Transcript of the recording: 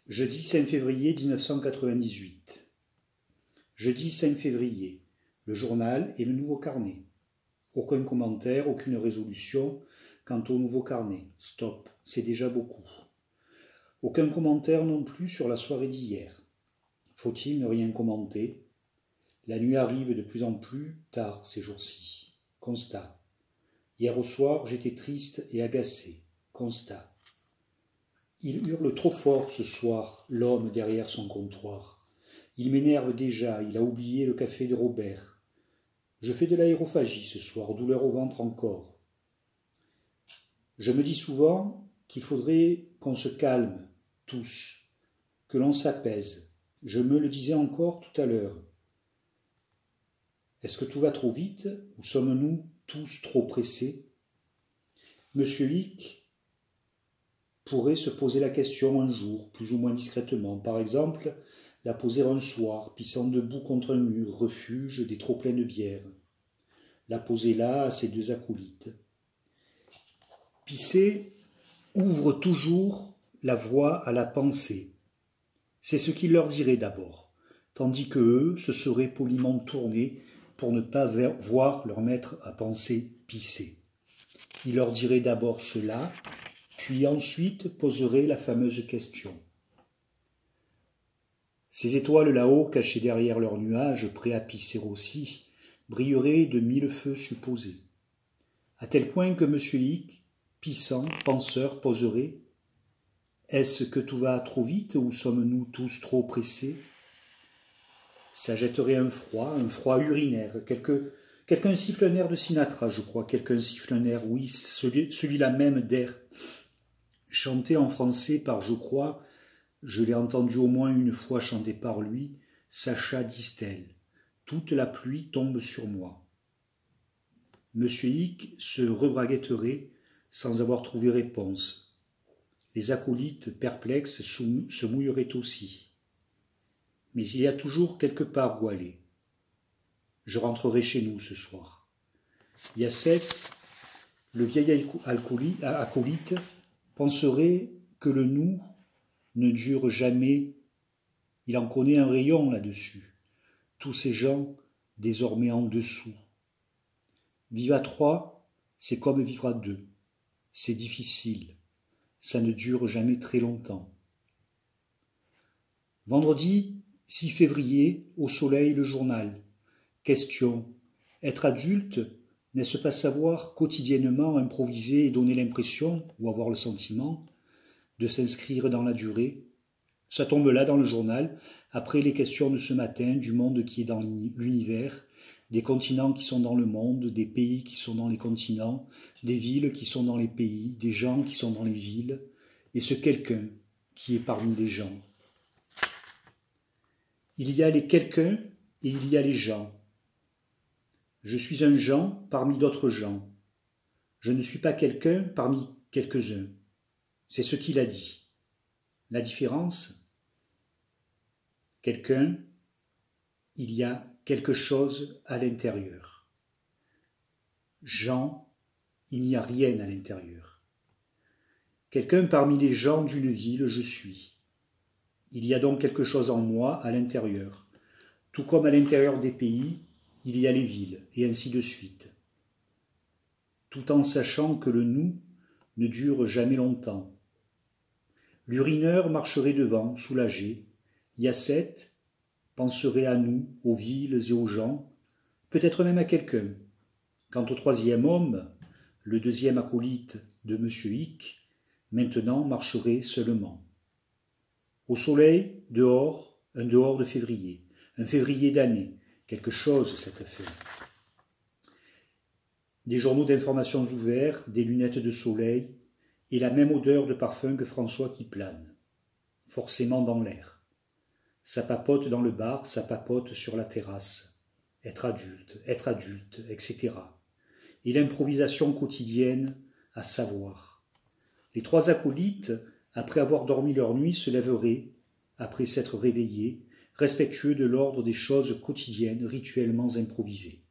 Jeudi 5 février 1998. Jeudi 5 février. Le journal et le nouveau carnet. Aucun commentaire, aucune résolution quant au nouveau carnet. Stop, c'est déjà beaucoup. Aucun commentaire non plus sur la soirée d'hier. Faut-il ne rien commenter? La nuit arrive de plus en plus tard ces jours-ci. Constat. Hier au soir, j'étais triste et agacé. Constat. Il hurle trop fort ce soir, l'homme derrière son comptoir. Il m'énerve déjà, il a oublié le café de Robert. Je fais de l'aérophagie ce soir, douleur au ventre encore. Je me dis souvent qu'il faudrait qu'on se calme, tous, que l'on s'apaise. Je me le disais encore tout à l'heure. Est-ce que tout va trop vite, ou sommes-nous tous trop pressés? Monsieur Hick pourrait se poser la question un jour, plus ou moins discrètement. Par exemple, la poser un soir, pissant debout contre un mur, refuge des trop-pleins de bière. La poser là, à ses deux acolytes. Pisser ouvre toujours la voie à la pensée. C'est ce qu'il leur dirait d'abord, tandis que eux se seraient poliment tournés pour ne pas voir leur maître à penser pisser. Il leur dirait d'abord cela, puis ensuite poserait la fameuse question. Ces étoiles là-haut, cachées derrière leurs nuages, prêts à pisser aussi, brilleraient de mille feux supposés. À tel point que M. Hick, pissant, penseur, poserait « Est-ce que tout va trop vite ou sommes-nous tous trop pressés ?» Ça jetterait un froid urinaire. Quelqu'un siffle un air de Sinatra, je crois. Quelqu'un siffle un air, oui, celui-là même d'air. Chanté en français par, je crois, je l'ai entendu au moins une fois chanté par lui, Sacha Distel. Toute la pluie tombe sur moi. Monsieur Hick se rebraguetterait sans avoir trouvé réponse. Les acolytes perplexes se mouilleraient aussi. Mais il y a toujours quelque part où aller. Je rentrerai chez nous ce soir. Yacette, le vieil acolyte, penserait que le nous ne dure jamais. Il en connaît un rayon là-dessus. Tous ces gens désormais en dessous. Vivre à trois, c'est comme vivre à deux. C'est difficile. Ça ne dure jamais très longtemps. Vendredi 6 février, au soleil, le journal. Question. Être adulte, n'est-ce pas savoir quotidiennement improviser et donner l'impression, ou avoir le sentiment, de s'inscrire dans la durée? Ça tombe là dans le journal, après les questions de ce matin, du monde qui est dans l'univers, des continents qui sont dans le monde, des pays qui sont dans les continents, des villes qui sont dans les pays, des gens qui sont dans les villes, et ce quelqu'un qui est parmi les gens. Il y a les quelqu'un et il y a les gens. Je suis un gens parmi d'autres gens. Je ne suis pas quelqu'un parmi quelques-uns. C'est ce qu'il a dit. La différence? Quelqu'un, il y a quelque chose à l'intérieur. Gens, il n'y a rien à l'intérieur. Quelqu'un parmi les gens d'une ville, je suis. Il y a donc quelque chose en moi à l'intérieur. Tout comme à l'intérieur des pays, il y a les villes, et ainsi de suite. Tout en sachant que le nous ne dure jamais longtemps. L'urineur marcherait devant, soulagé. Yacette penserait à nous, aux villes et aux gens, peut-être même à quelqu'un. Quant au troisième homme, le deuxième acolyte de M. Hick, maintenant marcherait seulement. Au soleil, dehors, un dehors de février, un février d'année, quelque chose cette affaire. Des journaux d'informations ouverts, des lunettes de soleil, et la même odeur de parfum que François qui plane, forcément dans l'air. Ça papote dans le bar, ça papote sur la terrasse. Être adulte, etc. Et l'improvisation quotidienne à savoir. Les trois acolytes, après avoir dormi leur nuit, se lèveraient, après s'être réveillés, respectueux de l'ordre des choses quotidiennes rituellement improvisées.